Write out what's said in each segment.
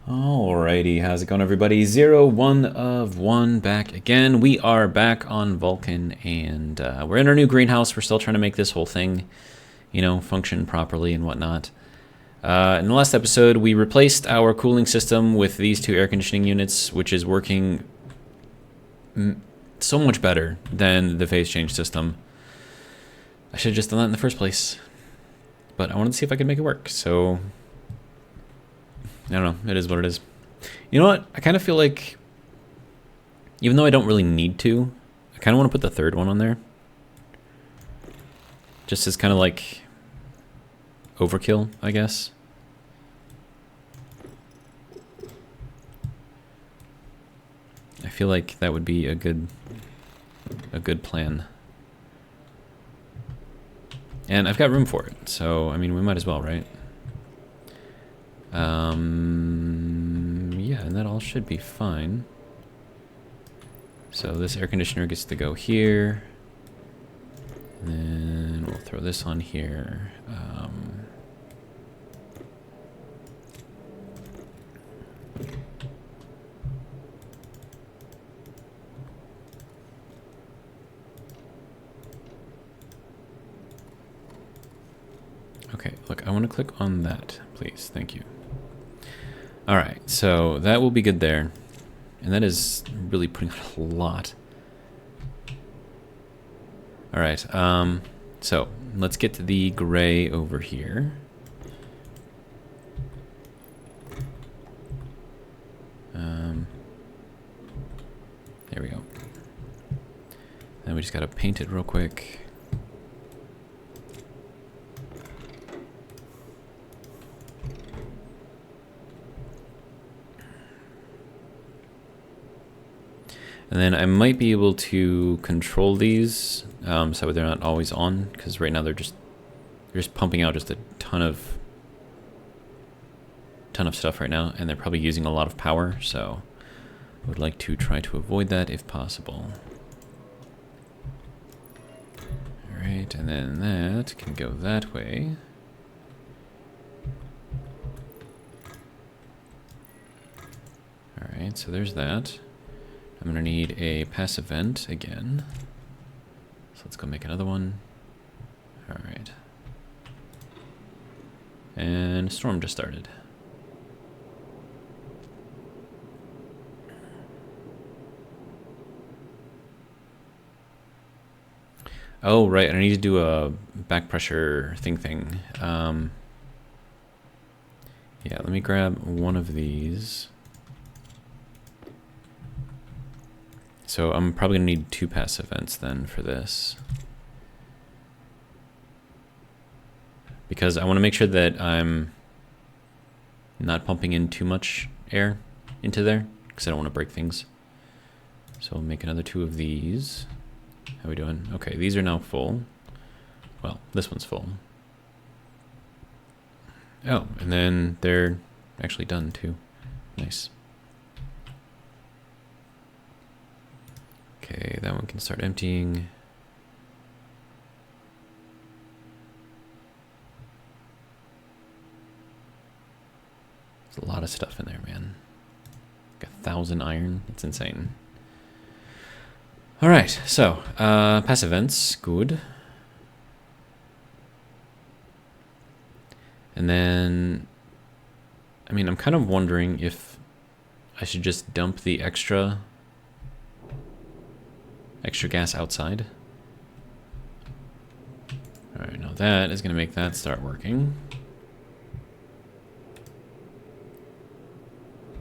Alrighty, how's it going, everybody? 01 of 1 back again. We are back on Vulcan, and we're in our new greenhouse. We're still trying to make this whole thing, you know, function properly and whatnot. In the last episode, we replaced our cooling system with these two air conditioning units, which is working so much better than the phase change system. I should have just done that in the first place, but I wanted to see if I could make it work, so I don't know, it is what it is. You know what, I kind of feel like, even though I don't really need to, I kind of want to put the third one on there. Just as kind of like overkill, I guess. I feel like that would be a good plan. And I've got room for it, so I mean, we might as well, right? Yeah, and that all should be fine. So this air conditioner gets to go here. And then we'll throw this on here. Okay, look, I want to click on that, please. Thank you. All right, so that will be good there. And that is really putting out a lot. All right, so let's get to the gray over here. There we go. Then we just gotta paint it real quick. And then I might be able to control these so they're not always on, because right now they're just pumping out just a ton of stuff right now, and they're probably using a lot of power, so I would like to try to avoid that if possible. Alright, and then that can go that way. Alright, so there's that. I'm gonna need a passive vent again. So let's go make another one. Alright. And a storm just started. Oh, right, I need to do a back pressure thing. Yeah, let me grab one of these. So I'm probably going to need 2 passive vents then for this. Because I want to make sure that I'm not pumping in too much air into there, because I don't want to break things. So we'll make another 2 of these. How are we doing? Okay, these are now full. Well, this one's full. Oh, and then they're actually done too. Nice. Okay, that one can start emptying. There's a lot of stuff in there, man. Like 1,000 iron. That's insane. All right, so passive vents, good. And then, I mean, I'm kind of wondering if I should just dump the extra gas outside. All right, now that is going to make that start working.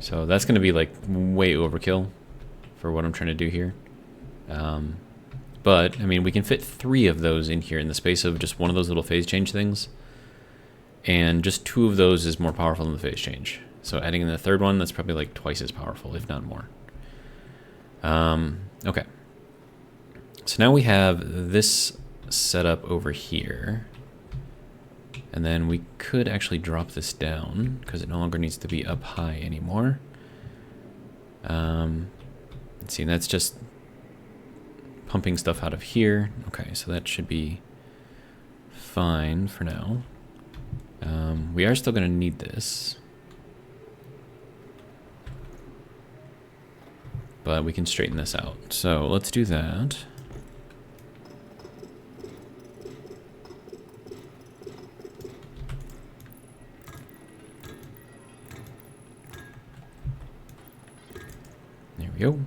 So that's going to be like way overkill for what I'm trying to do here. But I mean, we can fit 3 of those in here in the space of just one of those little phase change things. And just 2 of those is more powerful than the phase change. So adding in the third one, that's probably like twice as powerful, if not more. Okay. So now we have this set up over here. And then we could actually drop this down because it no longer needs to be up high anymore. Let's see, that's just pumping stuff out of here. Okay, so that should be fine for now. We are still going to need this. but we can straighten this out. So let's do that. There we go.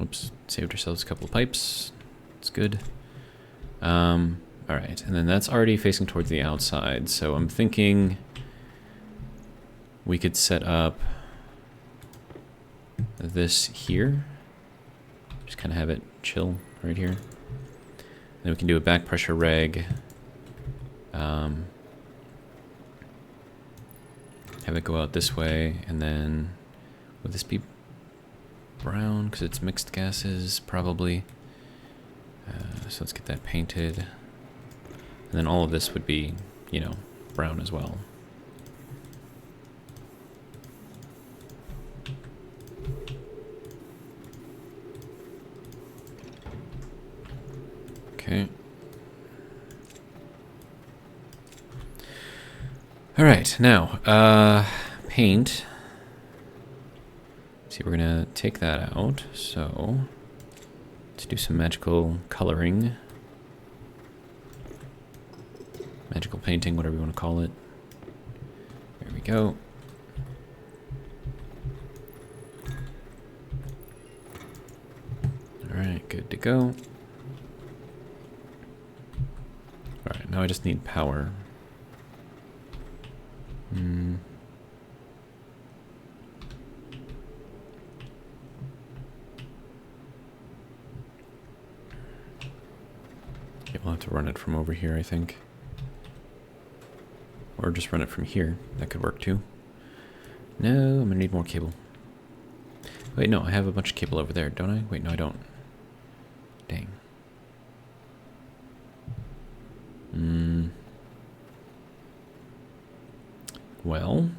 Oops, saved ourselves a couple of pipes. It's good. All right, and then that's already facing towards the outside, so I'm thinking we could set up this here. Just kind of have it chill right here. Then we can do a back pressure reg. Have it go out this way, and then would this be brown because it's mixed gases? Probably. So let's get that painted. And then all of this would be, you know, brown as well. Okay. All right, now, paint. See, we're gonna take that out, so let's do some magical coloring. Magical painting, whatever you want to call it. There we go. Alright, good to go. Alright, now I just need power. Okay, we'll have to run it from over here, I think. Or just run it from here. That could work too. No, I'm gonna need more cable. Wait, no, I have a bunch of cable over there, don't I? Wait, no, I don't. Dang. Well,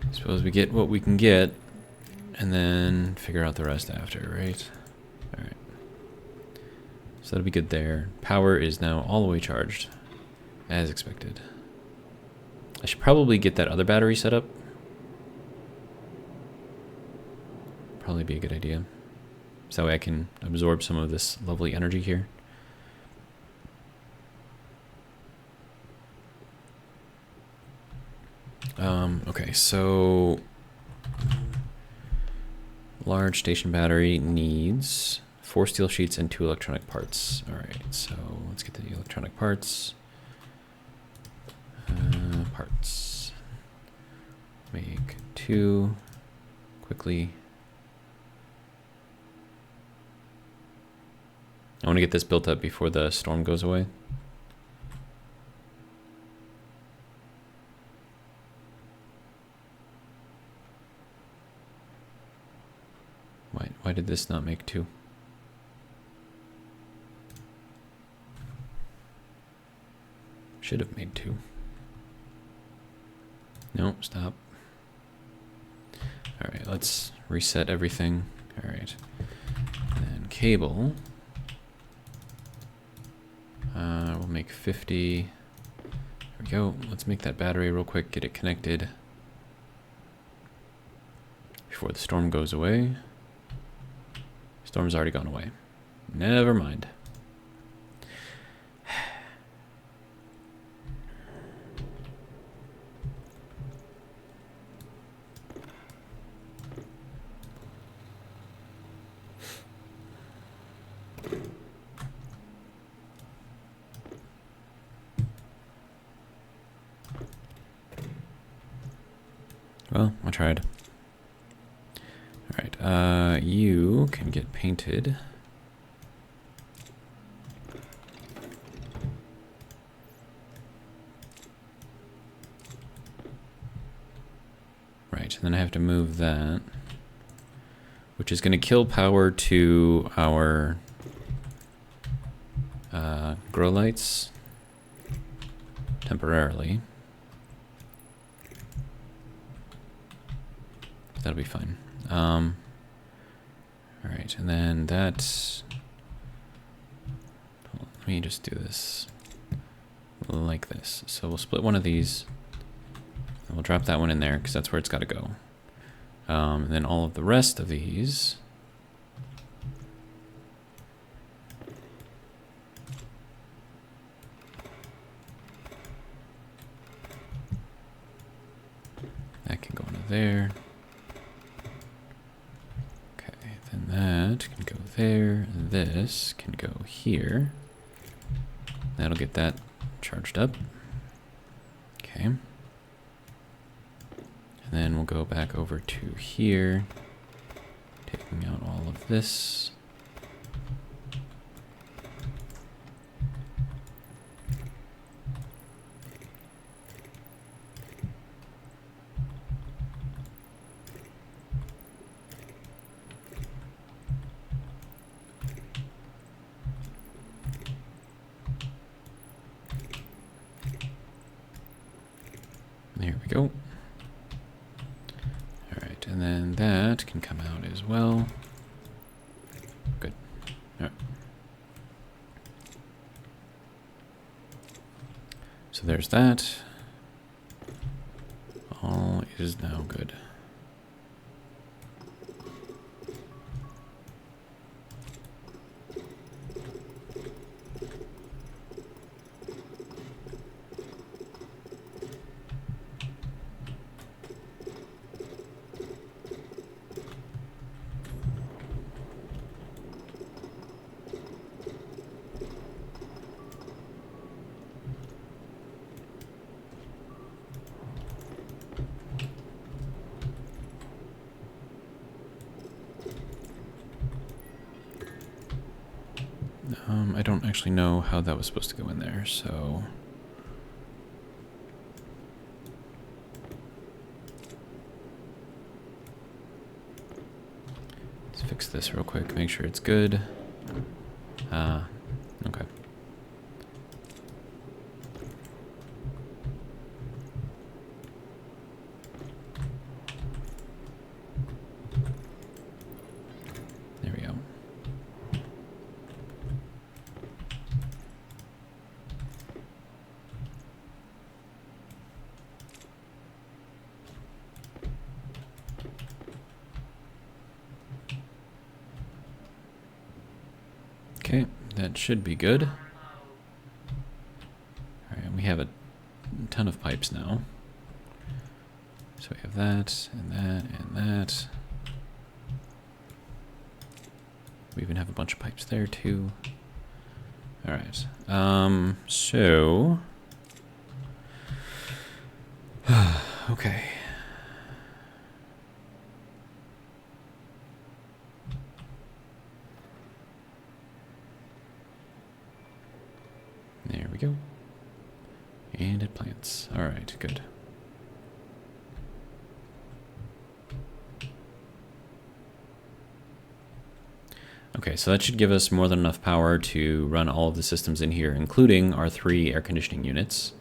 I suppose we get what we can get, and then figure out the rest after, right? Alright. So that'll be good there. Power is now all the way charged, as expected. I should probably get that other battery set up. Probably be a good idea. So that way I can absorb some of this lovely energy here. Okay, so large station battery needs 4 steel sheets and 2 electronic parts. All right, so let's get the electronic parts. Parts. Make 2 quickly. I want to get this built up before the storm goes away. Why did this not make 2? Should have made 2. No, stop. All right, let's reset everything. All right, and then cable. We'll make 50. There we go. Let's make that battery real quick, get it connected before the storm goes away. Storm's already gone away. Never mind. Well, I tried. Alright, you can get painted. Right, and then I have to move that, which is going to kill power to our grow lights temporarily. That'll be fine. All right, and then that. Let me just do this like this. So we'll split one of these And we'll drop that one in there because that's where it's got to go. And then all of the rest of these. That can go into there. Okay, then that can go there. This can go here. That'll get that charged up. Okay. And then we'll go back over to here, taking out all of this. There we go. All right, and then that can come out as well. Good. All right. So there's that. All is now good. I don't actually know how that was supposed to go in there, so... let's fix this real quick, make sure it's good. Okay. There we go. Okay, that should be good. All right, we have a ton of pipes now. So we have that, and that, and that. We even have a bunch of pipes there too. All right, so... okay. There we go. And it plants. All right, good. Okay, so that should give us more than enough power to run all of the systems in here, including our 3 air conditioning units.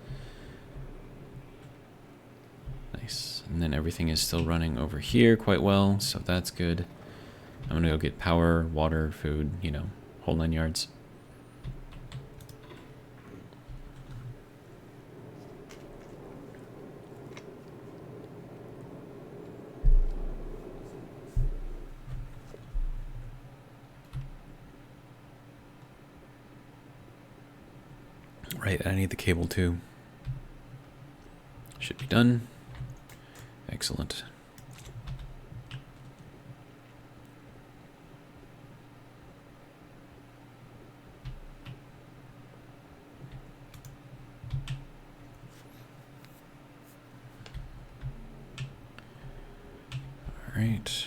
Nice. And then everything is still running over here quite well, so that's good. I'm gonna go get power, water, food, you know, whole 9 yards. Right, I need the cable too. Should be done. Excellent. All right.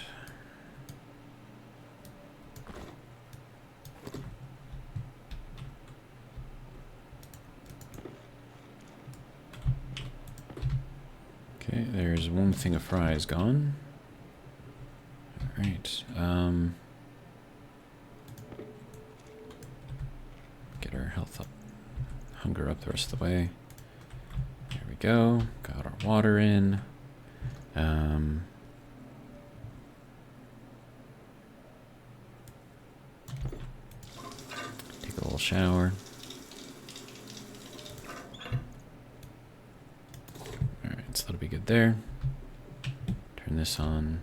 Okay, there's one thing of fries gone. All right. Get our health up, hunger up the rest of the way. There we go. Got our water in. Take a little shower. Alright, so that'll be good there. Turn this on.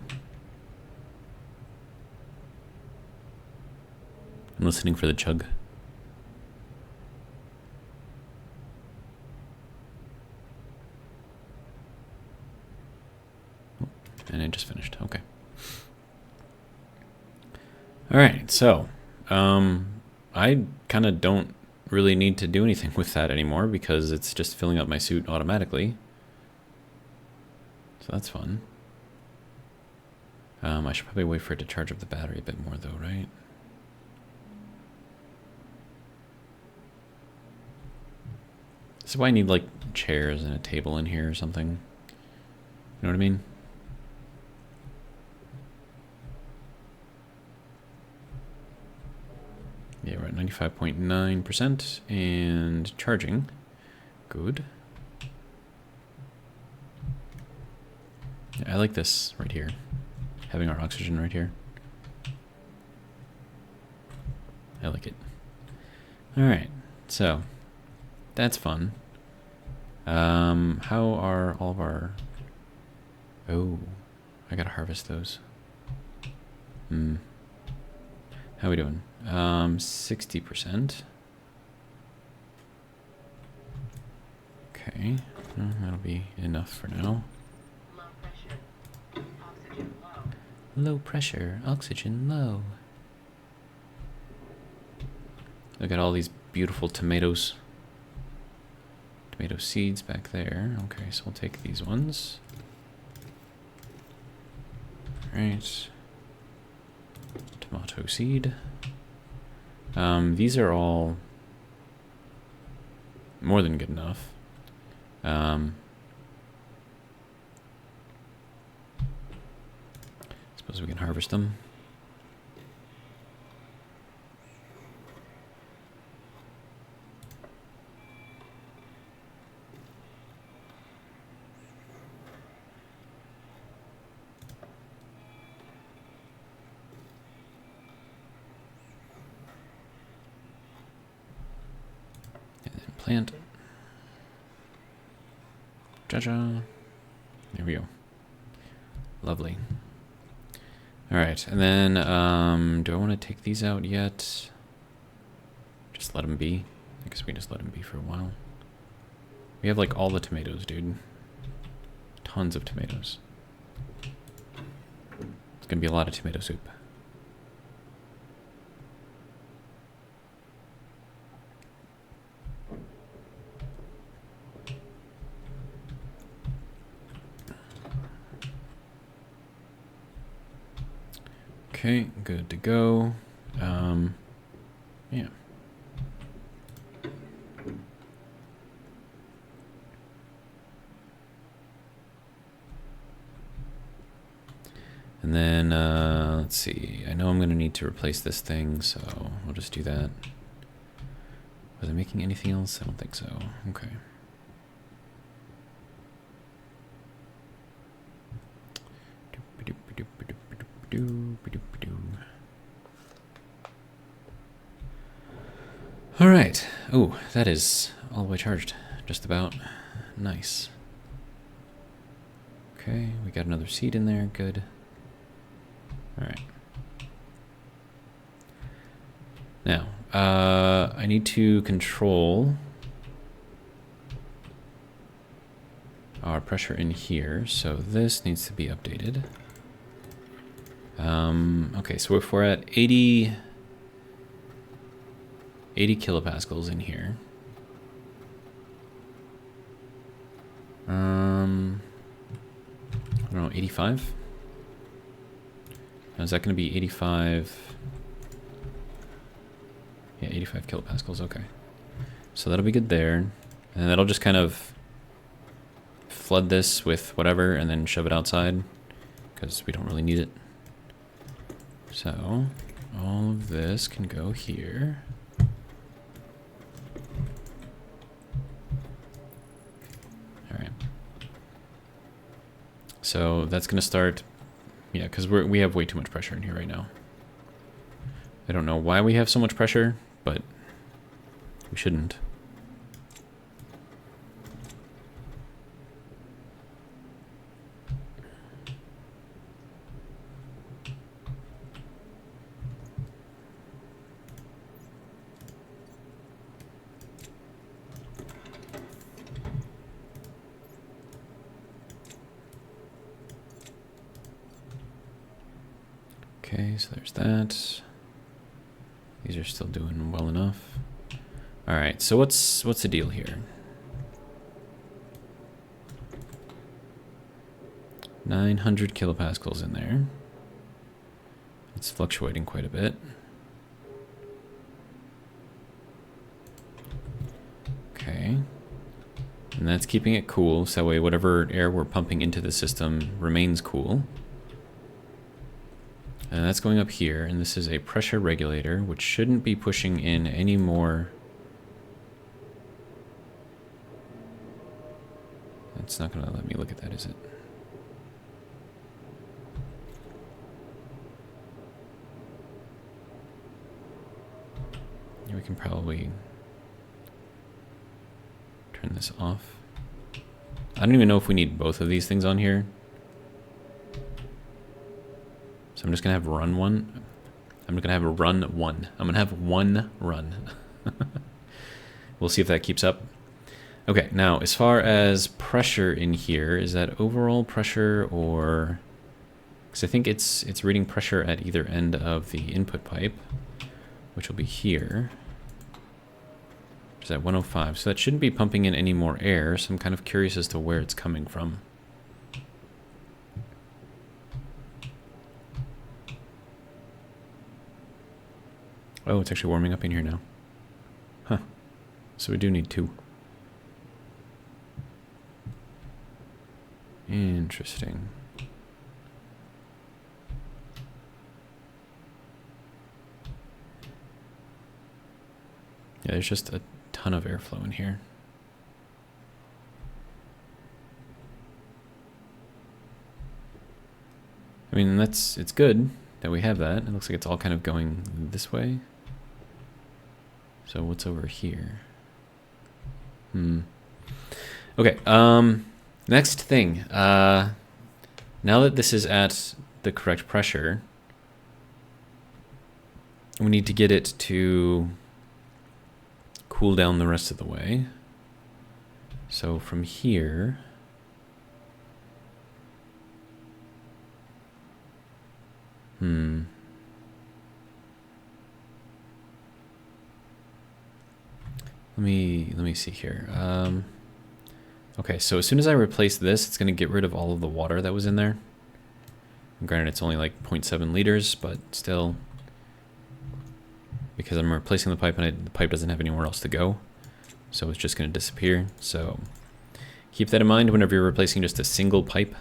I'm listening for the chug. And it just finished. Okay. All right. So, I kind of don't really need to do anything with that anymore because it's just filling up my suit automatically. So that's fun. I should probably wait for it to charge up the battery a bit more though, right? This is why I need like chairs and a table in here or something. You know what I mean? Yeah, we're at 95.9% and charging. Good. Yeah, I like this right here. Having our oxygen right here. I like it. Alright, so that's fun. How are all of our... Oh, I gotta harvest those. How are we doing? 60%. Okay, that'll be enough for now. Low pressure, oxygen low. Low pressure, oxygen low. Look at all these beautiful tomatoes. Tomato seeds back there. Okay, so we'll take these ones. Alright. Tomato seed. These are all more than good enough. Suppose we can harvest them. Plant. Cha-cha. There we go. Lovely. Alright, and then, do I want to take these out yet? Just let them be. I guess we just let them be for a while. We have, like, all the tomatoes, dude. Tons of tomatoes. It's gonna be a lot of tomato soup. Okay, good to go. Yeah. And then, let's see. I know I'm going to need to replace this thing, so we'll just do that. Was I making anything else? I don't think so. Okay. All right. Oh, that is all the way charged. Just about. Nice. Okay, we got another seed in there. Good. All right. Now, I need to control our pressure in here, so this needs to be updated. Okay, so if we're at 80 kilopascals in here. I don't know, 85? Now, is that going to be 85? Yeah, 85 kilopascals, okay. So that'll be good there. And that'll just kind of flood this with whatever and then shove it outside because we don't really need it. So all of this can go here. All right. So that's going to start, yeah, because we have way too much pressure in here right now. I don't know why we have so much pressure, but we shouldn't. Okay, so there's that. These are still doing well enough. All right, so what's the deal here? 900 kilopascals in there. It's fluctuating quite a bit. Okay. And that's keeping it cool, so that way whatever air we're pumping into the system remains cool. And that's going up here, and this is a pressure regulator, which shouldn't be pushing in any more. It's not going to let me look at that, is it? We can probably turn this off. I don't even know if we need both of these things on here. So I'm just going to have run one. I'm going to have a run one. I'm going to have one run. We'll see if that keeps up. Okay, now as far as pressure in here, is that overall pressure or... Because I think it's reading pressure at either end of the input pipe, which will be here. Is at 105, so that shouldn't be pumping in any more air, so I'm kind of curious as to where it's coming from. Oh, it's actually warming up in here now. Huh. So we do need two. Interesting. Yeah, there's just a ton of airflow in here. I mean, it's good that we have that. It looks like it's all kind of going this way. So what's over here? Okay, next thing. Now that this is at the correct pressure, we need to get it to cool down the rest of the way. So from here, let me see here. Okay, so as soon as I replace this, it's going to get rid of all of the water that was in there. And granted, it's only like 0.7 liters, but still, because I'm replacing the pipe and the pipe doesn't have anywhere else to go, so it's just going to disappear. So keep that in mind whenever you're replacing just a single pipe.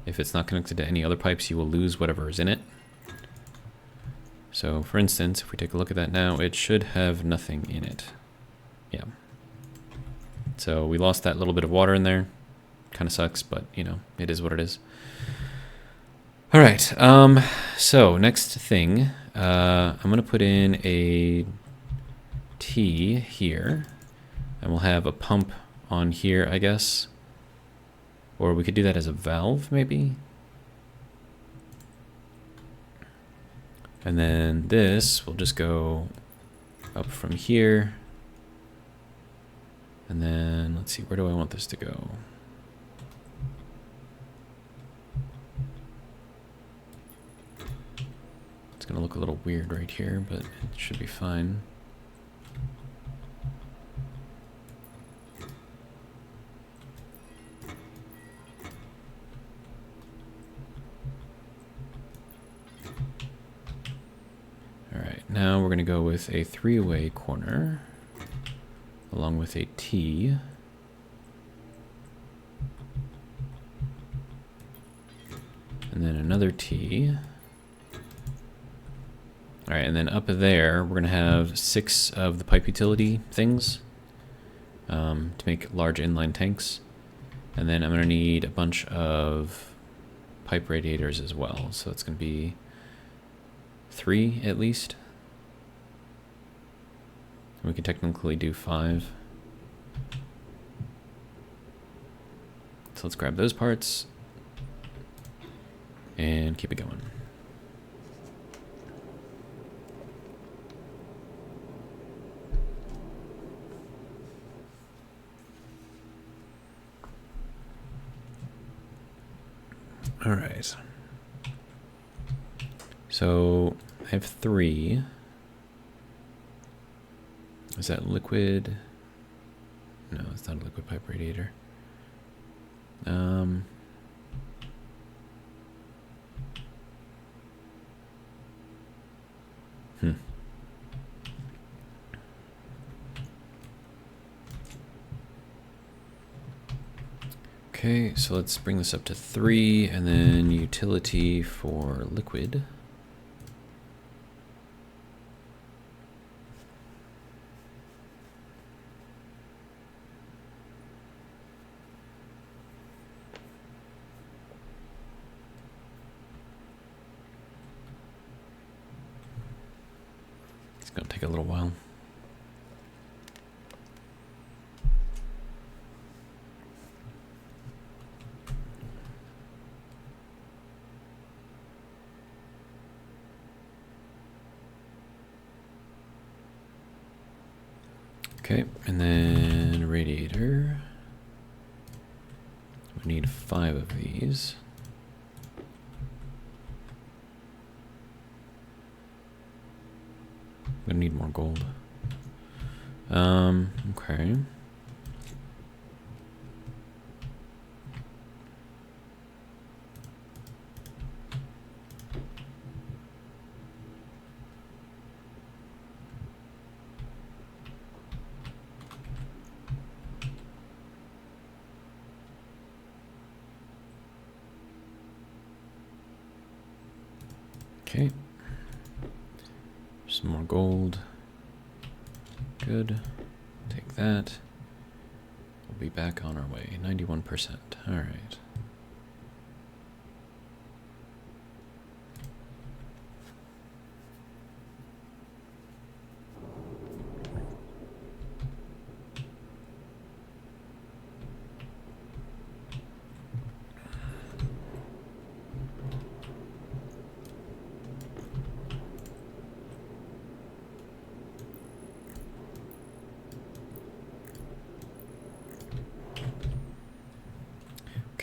If it's not connected to any other pipes, you will lose whatever is in it. So for instance, if we take a look at that now, it should have nothing in it. Yeah. So we lost that little bit of water in there. Kind of sucks, but you know, it is what it is. All right, so next thing, I'm going to put in a T here, and we'll have a pump on here, I guess. Or we could do that as a valve, maybe. And then this will just go up from here. And then, let's see, where do I want this to go? It's going to look a little weird right here, but it should be fine. All right, now we're going to go with a three-way corner, along with a T. And then another T. All right, and then up there, we're gonna have 6 of the pipe utility things to make large inline tanks. And then I'm gonna need a bunch of pipe radiators as well. So it's gonna be 3 at least. We can technically do 5. So let's grab those parts and keep it going. All right. So I have 3. Is that liquid? No, it's not a liquid pipe radiator. Okay, so let's bring this up to 3, and then utility for liquid. It's gonna take a little while. Okay, and then radiator. We need 5 of these. I'm gonna need more gold. Okay. Okay. Some more gold. Good. Take that. We'll be back on our way. 91%. All right.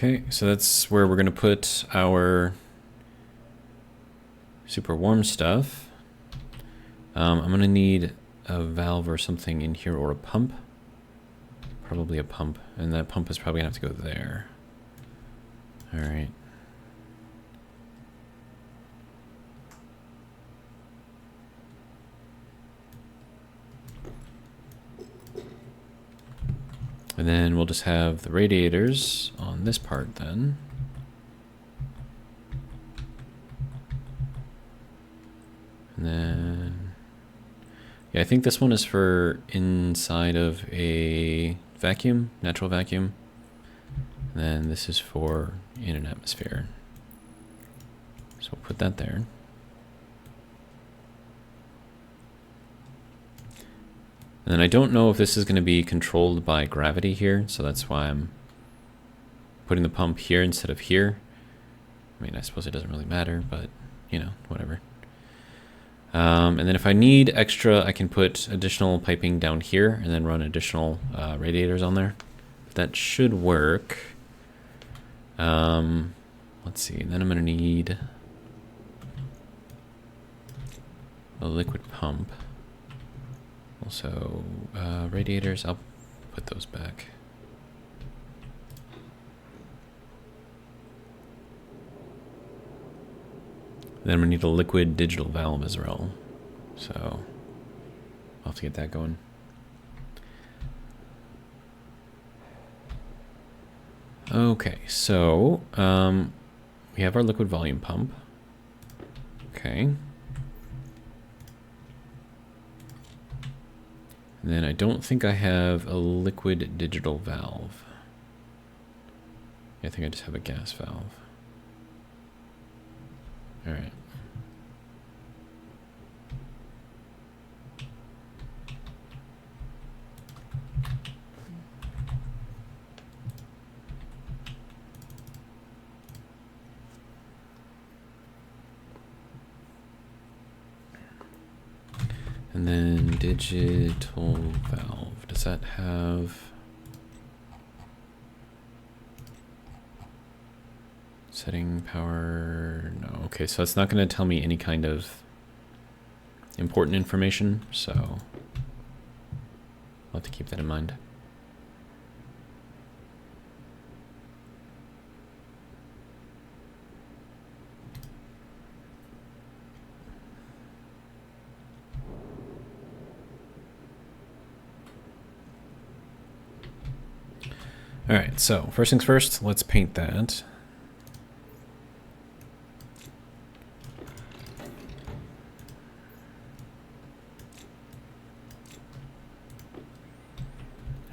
Okay, so that's where we're going to put our super warm stuff. I'm going to need a valve or something in here, or a pump. Probably a pump, and that pump is probably going to have to go there. All right. And then we'll just have the radiators on this part then. And then, yeah, I think this one is for inside of a vacuum, natural vacuum. And then this is for in an atmosphere. So we'll put that there. And then I don't know if this is going to be controlled by gravity here, so that's why I'm putting the pump here instead of here. I mean, I suppose it doesn't really matter, but, you know, whatever. And then if I need extra, I can put additional piping down here and then run additional radiators on there. That should work. Let's see, then I'm going to need a liquid pump. Also, radiators, I'll put those back. Then we need a liquid digital valve as well. So, I'll have to get that going. Okay, so, we have our liquid volume pump. Okay. And then I don't think I have a liquid digital valve. I think I just have a gas valve. All right. And then digital valve, does that have... Setting power, no. Okay, so it's not going to tell me any kind of important information, so I'll have to keep that in mind. All right, so first things first, let's paint that.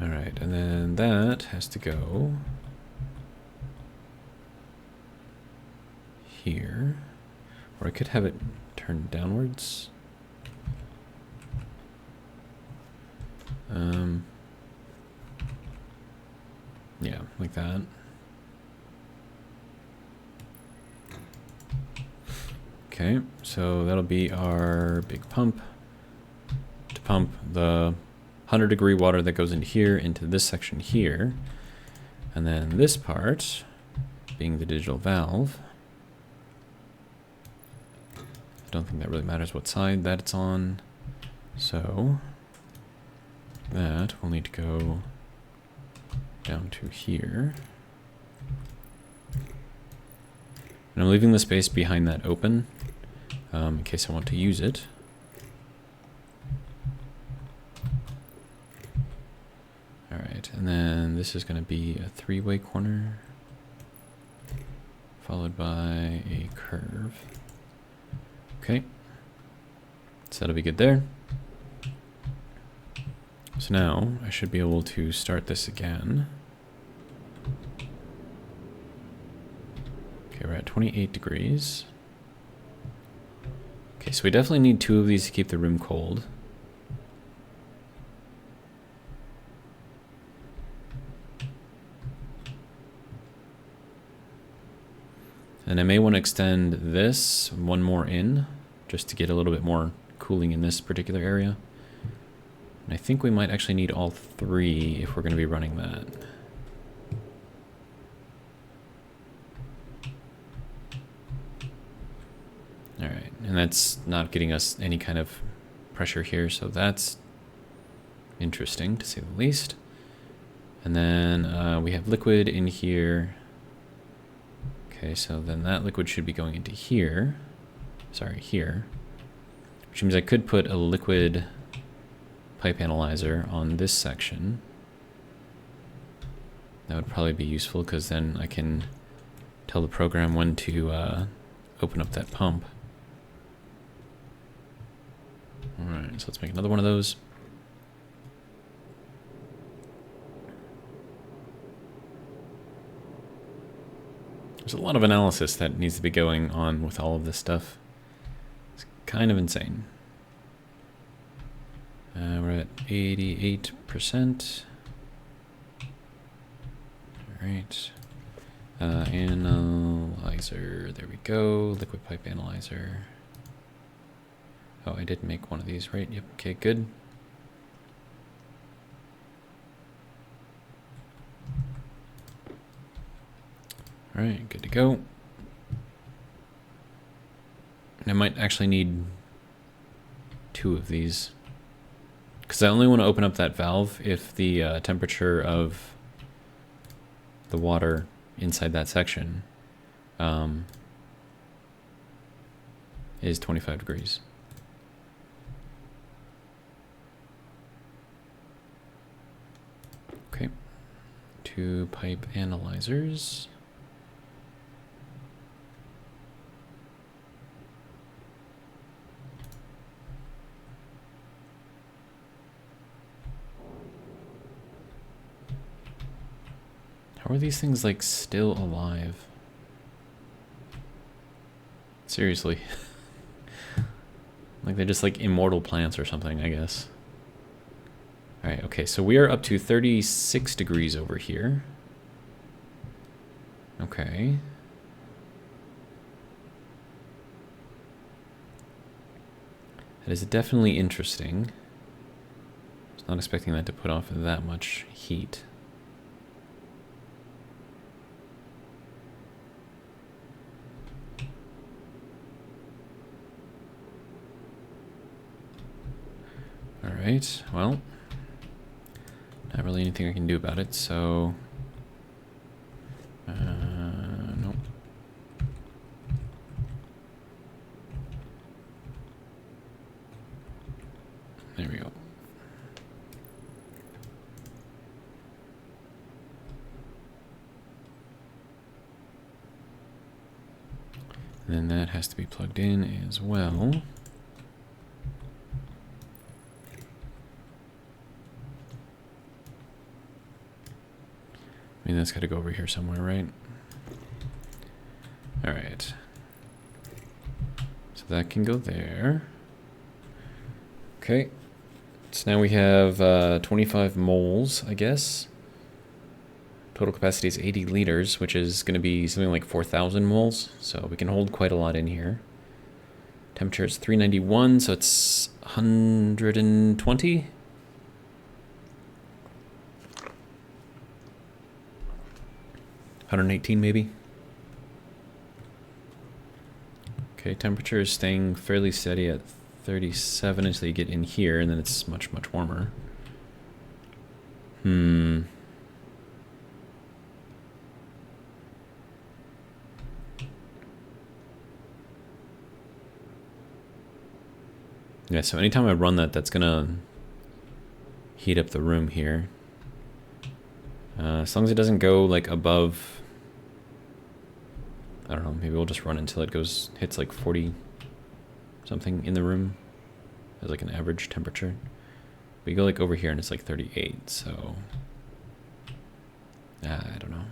All right, and then that has to go here, or I could have it turned downwards. Yeah, like that. Okay, so that'll be our big pump to pump the 100-degree water that goes into here into this section here. And then this part being the digital valve. I don't think that really matters what side that it's on. So that will need to go down to here. And I'm leaving the space behind that open in case I want to use it. Alright, and then this is going to be a three-way corner followed by a curve. Okay, so that'll be good there. So now I should be able to start this again. Okay, we're at 28 degrees. Okay, so we definitely need two of these to keep the room cold. And I may want to extend this one more in, just to get a little bit more cooling in this particular area. And I think we might actually need all three if we're going to be running that. Alright, and that's not getting us any kind of pressure here, so that's interesting to say the least. And then we have liquid in here. Okay, so then that liquid should be going into here. Sorry, here. Which means I could put a liquid pipe analyzer on this section. That would probably be useful because then I can tell the program when to open up that pump. Alright, so let's make another one of those. There's a lot of analysis that needs to be going on with all of this stuff. It's kind of insane. We're at 88%. Alright. Analyzer, there we go. Liquid pipe analyzer. Oh, I did make one of these, right? Yep, okay, good. Alright, good to go. I might actually need two of these. Because I only want to open up that valve if the temperature of the water inside that section is 25 degrees. Okay, two pipe analyzers. How are these things like still alive? Seriously. Like they're just like immortal plants or something, I guess. Alright, okay, so we are up to 36 degrees over here. Okay. That is definitely interesting. I was not expecting that to put off that much heat. Alright, well, not really anything I can do about it, so... nope. There we go. And then that has to be plugged in as well. I mean, that's got to go over here somewhere, right? All right. So that can go there. Okay. So now we have 25 moles, I guess. Total capacity is 80 liters, which is going to be something like 4,000 moles. So we can hold quite a lot in here. Temperature is 391, so it's 120. $118 maybe. Okay, temperature is staying fairly steady at 37 until you get in here, and then it's much, much warmer. Yeah, so anytime I run that, that's gonna heat up the room here. As long as it doesn't go like above, I don't know, maybe we'll just run until it hits like 40 something in the room as like an average temperature. We go like over here and it's like 38, so I don't know.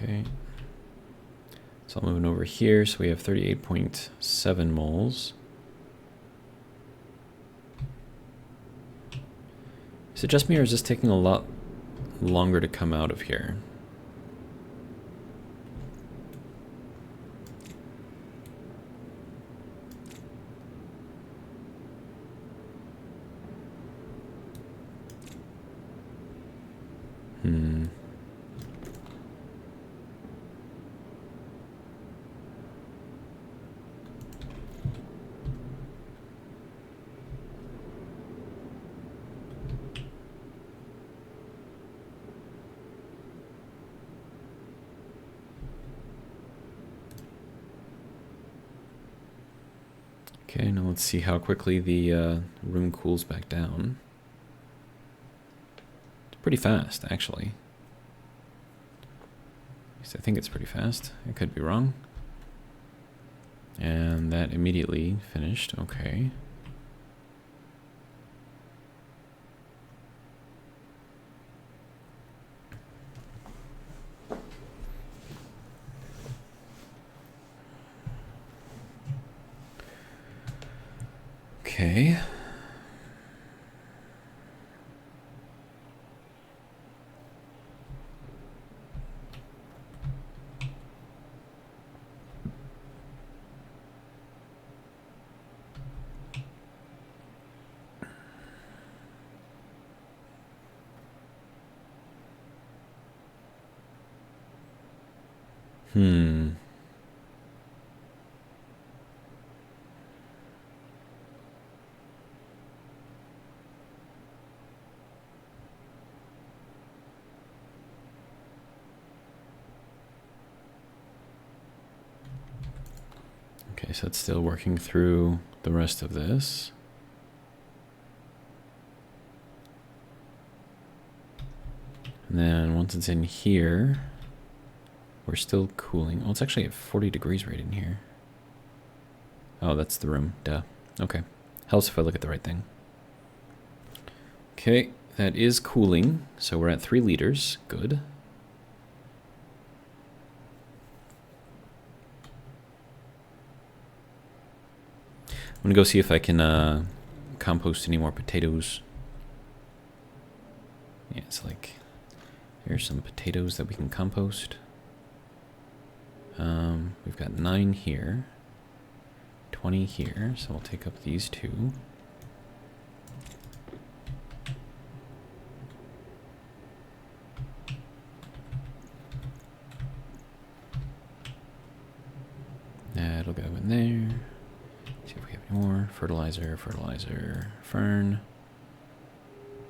Okay, so I'm moving over here, so we have 38.7 moles. Is it just me, or is this taking a lot longer to come out of here? Okay, now let's see how quickly the room cools back down. It's pretty fast, actually. At least I think it's pretty fast. I could be wrong. And that immediately finished. Okay. Okay. Okay, so it's still working through the rest of this. And then once it's in here, we're still cooling. Oh, it's actually at 40 degrees right in here. Oh, that's the room. Duh. Okay. Helps if I look at the right thing. Okay, that is cooling. So we're at 3 liters. Good. I'm gonna go see if I can compost any more potatoes. Yeah, it's like, here's some potatoes that we can compost. We've got 9 here, 20 here, so we'll take up these 2. That'll go in there. See if we have any more. Fertilizer, fertilizer, fern.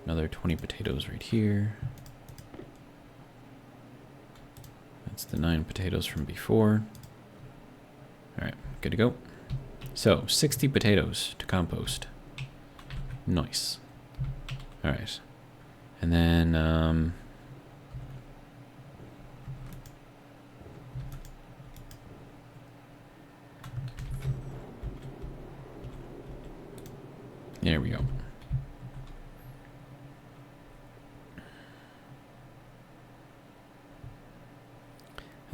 Another 20 potatoes right here. That's the 9 potatoes from before. Alright, good to go. So, 60 potatoes to compost. Nice. Alright. And then, there we go.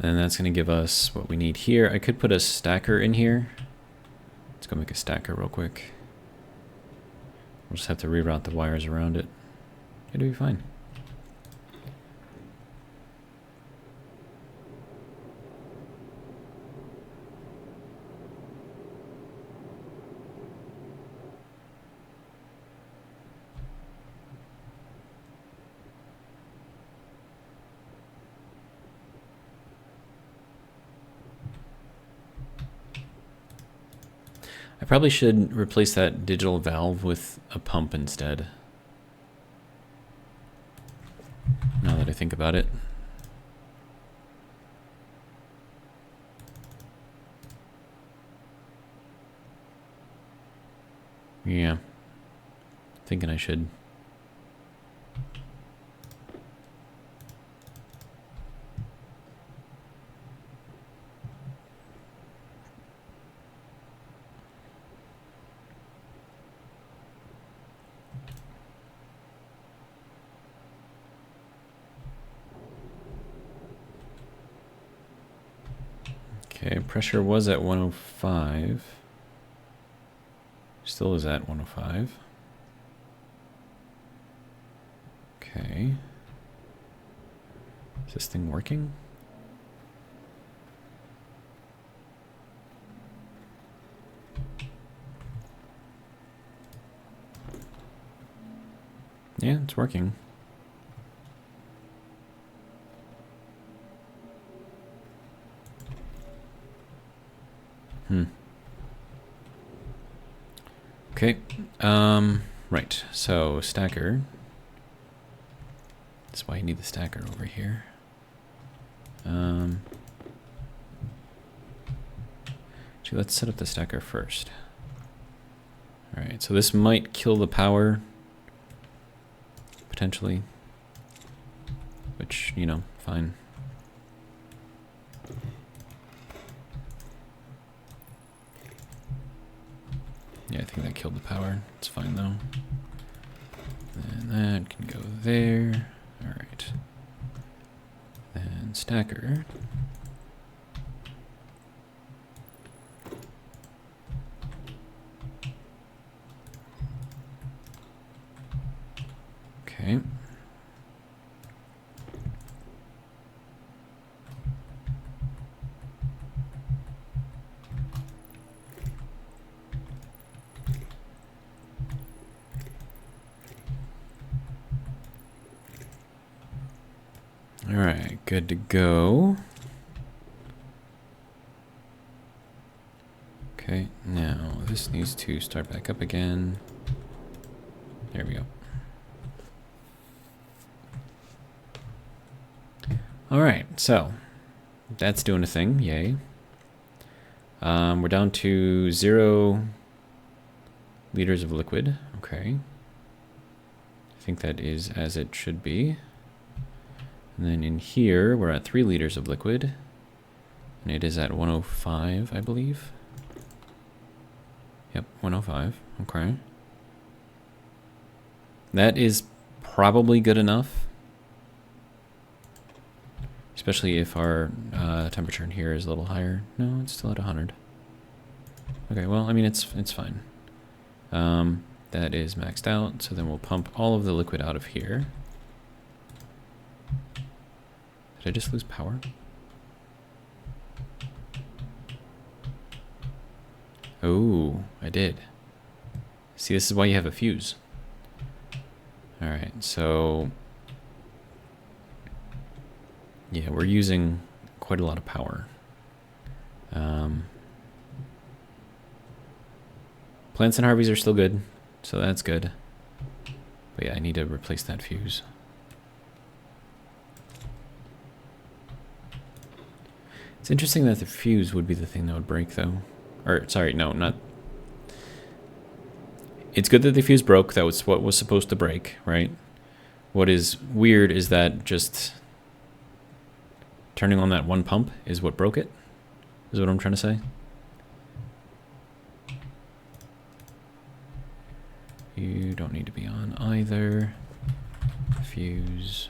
And then that's going to give us what we need here. I could put a stacker in here. Let's go make a stacker real quick. We'll just have to reroute the wires around it. It'll be fine. I probably should replace that digital valve with a pump instead. Now that I think about it. Yeah. Thinking I should. Okay, pressure was at 105. Still is at 105. Okay. Is this thing working? Yeah, it's working. Okay, right, so stacker. That's why you need the stacker over here. Actually, let's set up the stacker first. Alright, so this might kill the power, potentially. Which, you know, fine. Yeah, I think that killed the power. It's fine though. And that can go there. Alright. Then stacker. Okay. Alright, good to go. Okay, now this needs to start back up again. There we go. Alright, so that's doing a thing, yay. We're down to 0 liters of liquid, okay. I think that is as it should be. And then in here, we're at 3 liters of liquid. And it is at 105, I believe. Yep, 105, okay. That is probably good enough. Especially if our temperature in here is a little higher. No, it's still at 100. Okay, well, I mean, it's fine. That is maxed out, so then we'll pump all of the liquid out of here. Did I just lose power? Oh, I did. See, this is why you have a fuse. Alright, so... yeah, we're using quite a lot of power. Plants and Harveys are still good, so that's good. But yeah, I need to replace that fuse. It's interesting that the fuse would be the thing that would break, though. Or, sorry, no, not... It's good that the fuse broke. That was what was supposed to break, right? What is weird is that just turning on that one pump is what broke it, is what I'm trying to say. You don't need to be on either. Fuse.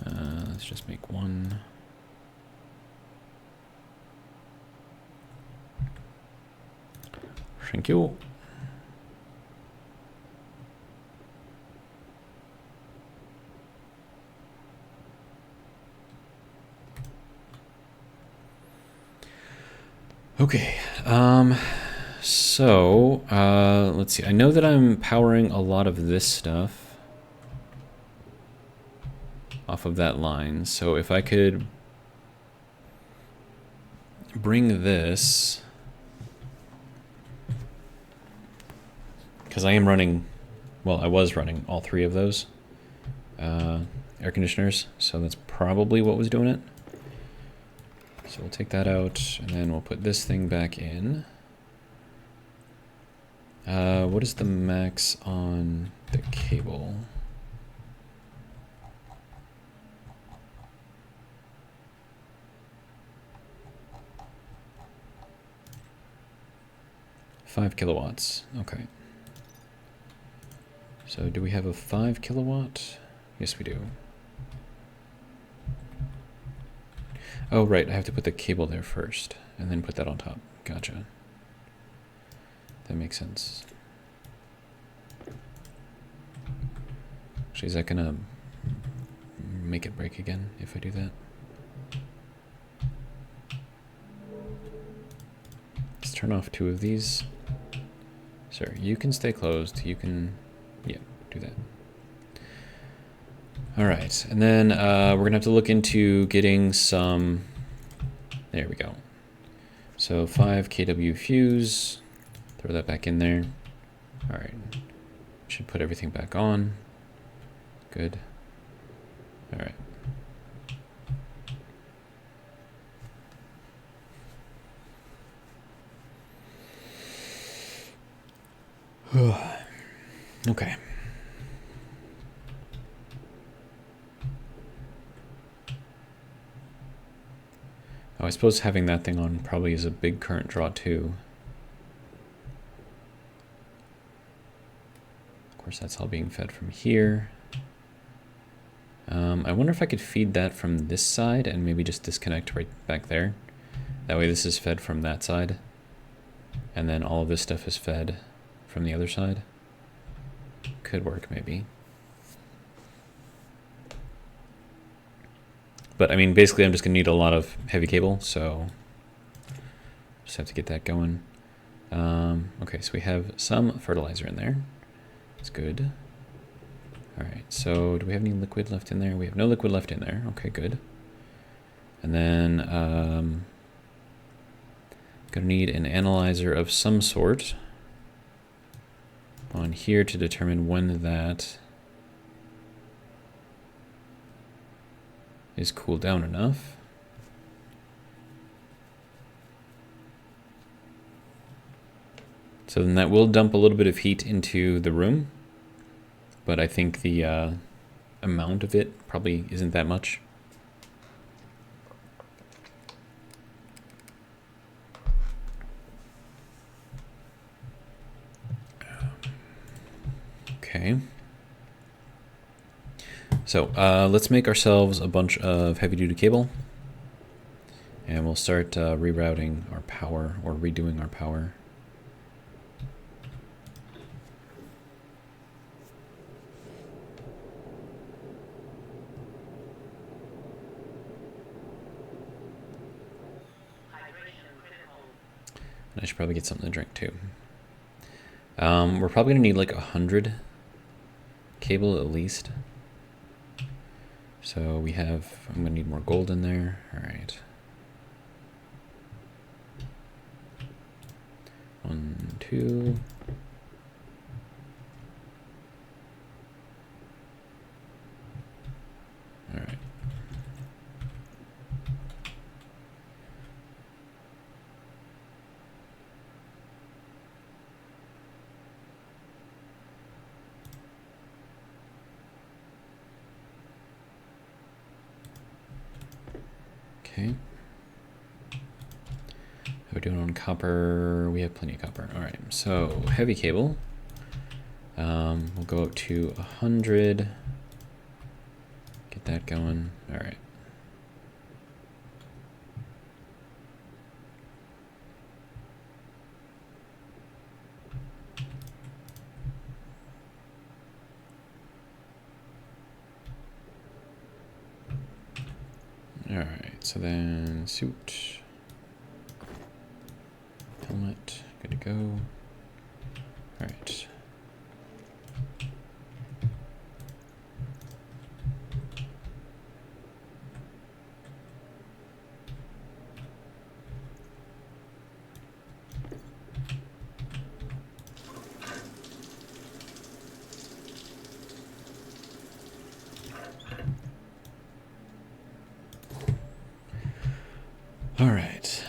Let's just make one. Thank you. Okay. So, let's see. I know that I'm powering a lot of this stuff off of that line. So if I could bring this, because I am running, well, I was running all three of those air conditioners, so that's probably what was doing it. So we'll take that out, and then we'll put this thing back in. What is the max on the cable? Five kilowatts. Okay. So do we have a 5 kilowatt? Yes, we do. Oh, right. I have to put the cable there first, and then put that on top. Gotcha. That makes sense. Actually, is that gonna make it break again if I do that? Let's turn off 2 of these. Sir, you can stay closed. You can, yeah, do that. All right, and then we're gonna have to look into getting some, there we go. So 5 kW fuse, throw that back in there. All right, should put everything back on. Good. All right. Okay. Oh, I suppose having that thing on probably is a big current draw too. Of course, that's all being fed from here. I wonder if I could feed that from this side and maybe just disconnect right back there. That way this is fed from that side. And then all of this stuff is fed from the other side. Could work, maybe. But, I mean, basically I'm just going to need a lot of heavy cable, so just have to get that going. Okay, so we have some fertilizer in there. That's good. All right, so do we have any liquid left in there? We have no liquid left in there. Okay, good. And then gonna need an analyzer of some sort on here to determine when that is cooled down enough. So then that will dump a little bit of heat into the room, but I think the amount of it probably isn't that much. Okay. So let's make ourselves a bunch of heavy-duty cable, and we'll start rerouting our power, or redoing our power. And I should probably get something to drink too. We're probably gonna need like 100 cable at least. So we have, I'm gonna need more gold in there. All right. 2. All right. Okay. How are we doing on copper? We have plenty of copper. All right, so heavy cable. We'll go up to 100. Get that going. All right. All right, so then suit, helmet, good to go. All right. All right.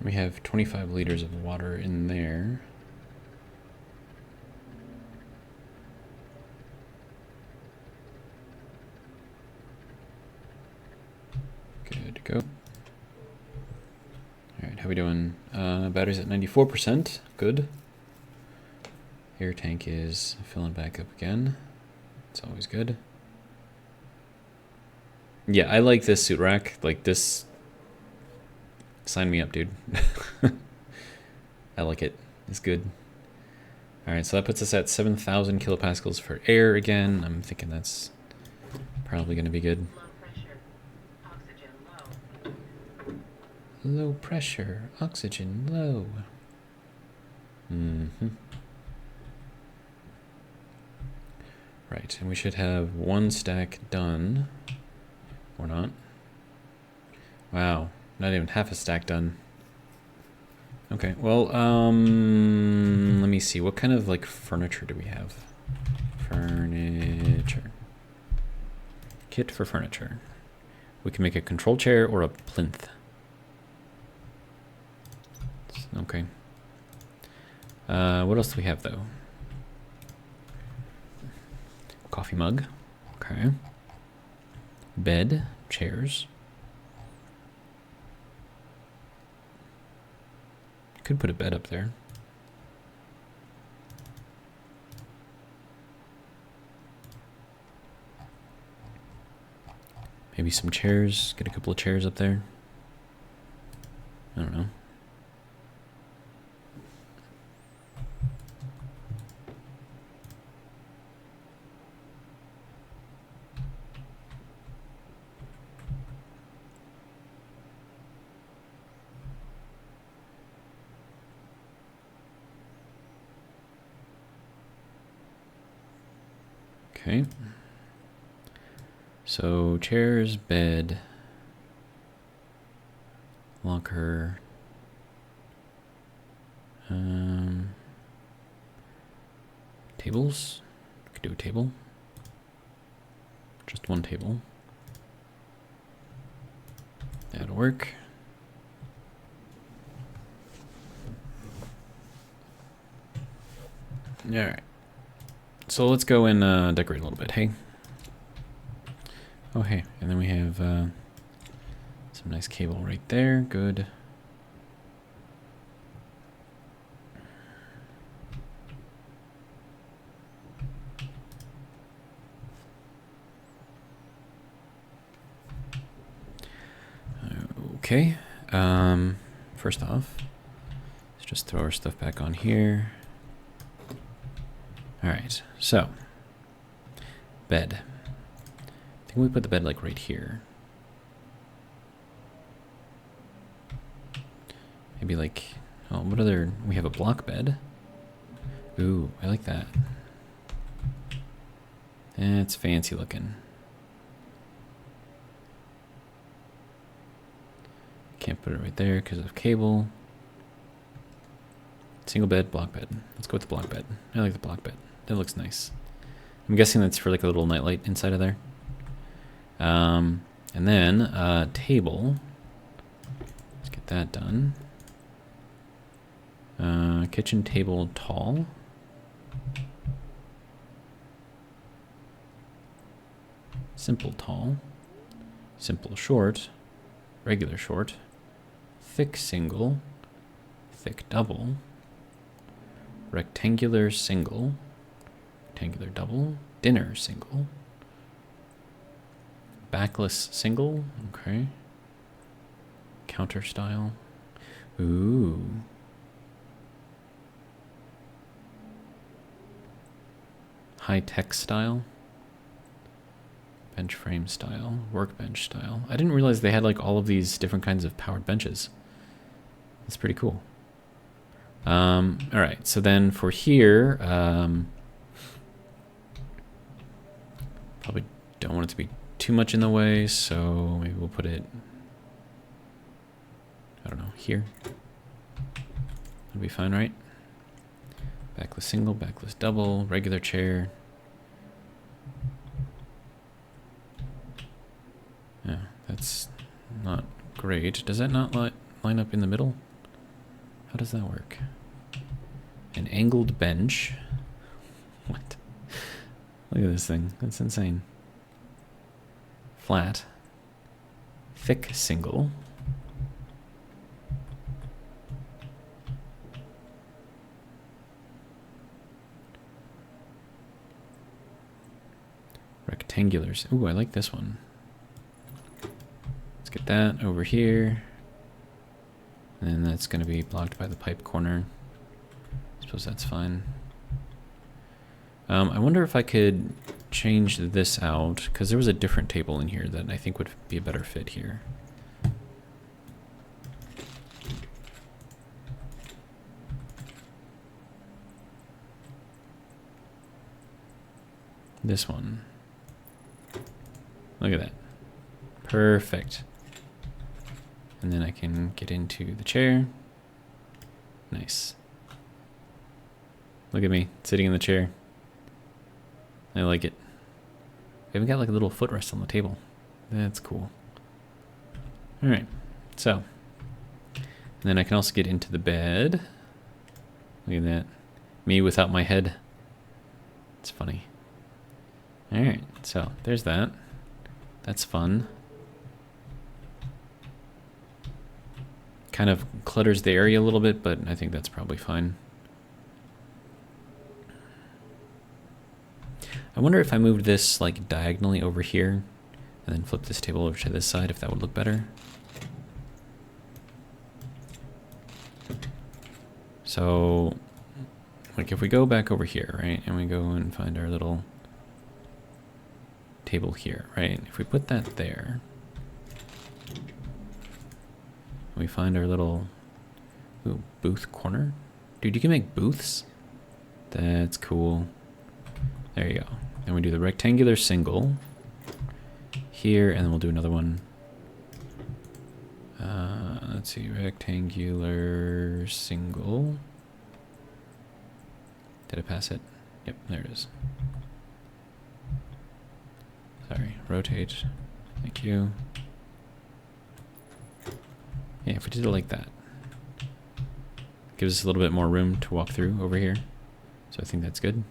We have 25 liters of water in there. Good to go. All right, how we doing? Battery's at 94%. Good. Air tank is filling back up again. It's always good. Yeah, I like this suit rack. Like this. Sign me up, dude. I like it. It's good. All right, so that puts us at 7,000 kilopascals for air again. I'm thinking that's probably going to be good. Low pressure. Oxygen low. Low pressure. Oxygen low. Mm-hmm. Right, and we should have 1 stack done. Or not. Wow, not even half a stack done. Okay, well, let me see. What kind of, like, furniture do we have? Furniture. Kit for furniture. We can make a control chair or a plinth. Okay. What else do we have, though? Coffee mug. Okay. Bed. Chairs. Could put a bed up there. Maybe some chairs. Get a couple of chairs up there. I don't know. Okay. So chairs, bed, locker, tables. Could do a table. Just one table. That'll work. All right. So let's go and decorate a little bit, hey? Oh, hey. And then we have some nice cable right there. Good. Okay. First off, let's just throw our stuff back on here. All right, so bed. I think we put the bed like right here. Maybe like, oh, what other, we have a block bed. Ooh, I like that. It's fancy looking. put it right there because of cable. Single bed, block bed. Let's go with the block bed. I like the block bed. That looks nice. I'm guessing that's for like a little nightlight inside of there. And then table. Let's get that done. Kitchen table tall. Simple tall. Simple short. Regular short. Thick single. Thick double. Rectangular single. Rectangular double. Dinner single. Backless single. Okay. Counter style. Ooh. High-tech style. Bench frame style. Workbench style. I didn't realize they had like all of these different kinds of powered benches. That's pretty cool. Alright, so then for here, probably don't want it to be too much in the way, so maybe we'll put it, I don't know, here. That'll be fine, right? Backless single, backless double, regular chair. Yeah, that's not great. Does that not line up in the middle? How does that work? An angled bench. What? Look at this thing. That's insane. Flat. Thick single. Rectangulars. Ooh, I like this one. Let's get that over here. And then that's going to be blocked by the pipe corner. I suppose that's fine. I wonder if I could change this out, because there was a different table in here that I think would be a better fit here. This one. Look at that. Perfect. And then I can get into the chair. Nice. Look at me, sitting in the chair. I like it. We even got like a little footrest on the table. That's cool. Alright, so. And then I can also get into the bed. Look at that. Me without my head. It's funny. Alright, so there's that. That's fun. Kind of clutters the area a little bit, but I think that's probably fine. I wonder if I moved this like diagonally over here and then flip this table over to this side, if that would look better. So, like if we go back over here, right, and we go and find our little table here, right? If we put that there, we find our little booth corner. Dude, you can make booths? That's cool. There you go. And we do the rectangular single here, and then we'll do another one. Let's see, rectangular single. Did I pass it? Yep, there it is. Sorry, rotate. Thank you. Yeah, if we did it like that, gives us a little bit more room to walk through over here. So I think that's good.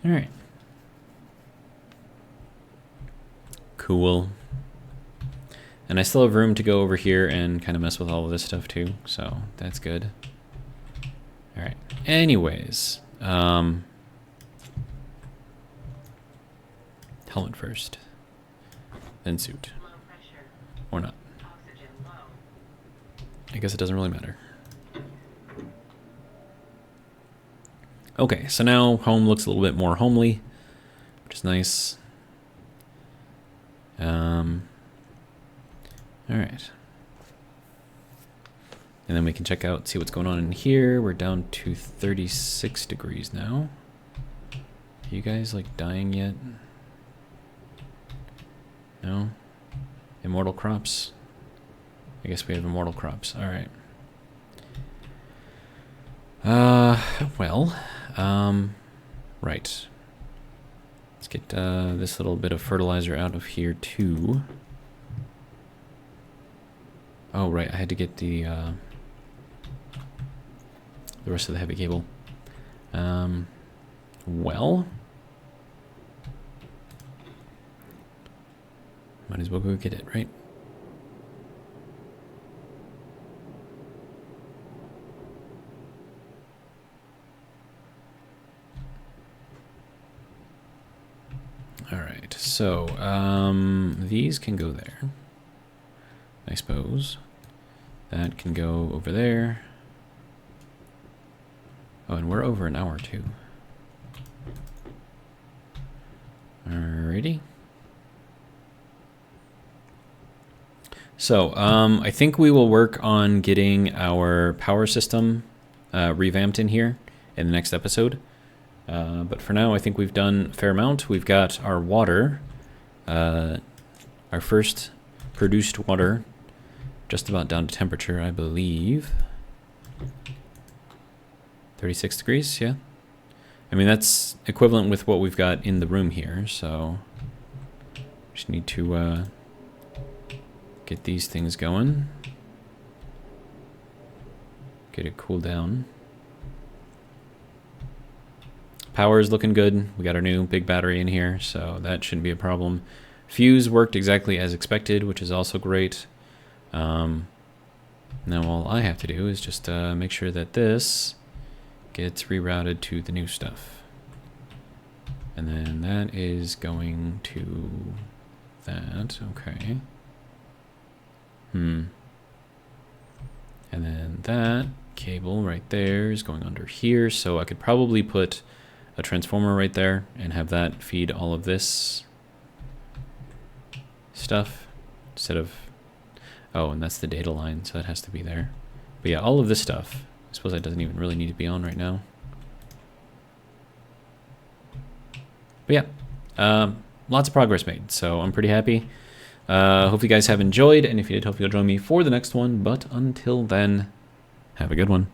All right. Cool. And I still have room to go over here and kind of mess with all of this stuff too, so that's good. All right. Anyways, helmet first, then suit, Low pressure. or not. Oxygen low. I guess it doesn't really matter. Okay, so now home looks a little bit more homely, which is nice. All right. And then we can check out, see what's going on in here. We're down to 36 degrees now. Are you guys like dying yet? No? Immortal crops? I guess we have immortal crops. All right. Well, right. Let's get this little bit of fertilizer out of here too. Oh, right. I had to get the rest of the heavy cable. Well, might as well go get it, right? All right, so these can go there, I suppose. That can go over there. Oh, and we're over an hour too. Alrighty. So, I think we will work on getting our power system revamped in here in the next episode. But for now, I think we've done a fair amount. We've got our water, our first produced water, just about down to temperature, I believe. 36 degrees, yeah. I mean, that's equivalent with what we've got in the room here, so just need to get these things going. Get it cooled down. Power is looking good. We got our new big battery in here, so that shouldn't be a problem. Fuse worked exactly as expected, which is also great. Now all I have to do is just make sure that this gets rerouted to the new stuff. And then that is going to that, okay. And then that cable right there is going under here, so I could probably put a transformer right there and have that feed all of this stuff instead of, oh, and that's the data line, so that has to be there. But yeah, all of this stuff, I suppose that doesn't even really need to be on right now. But yeah, lots of progress made, so I'm pretty happy. Hope you guys have enjoyed, and if you did, hope you'll join me for the next one. But until then, have a good one.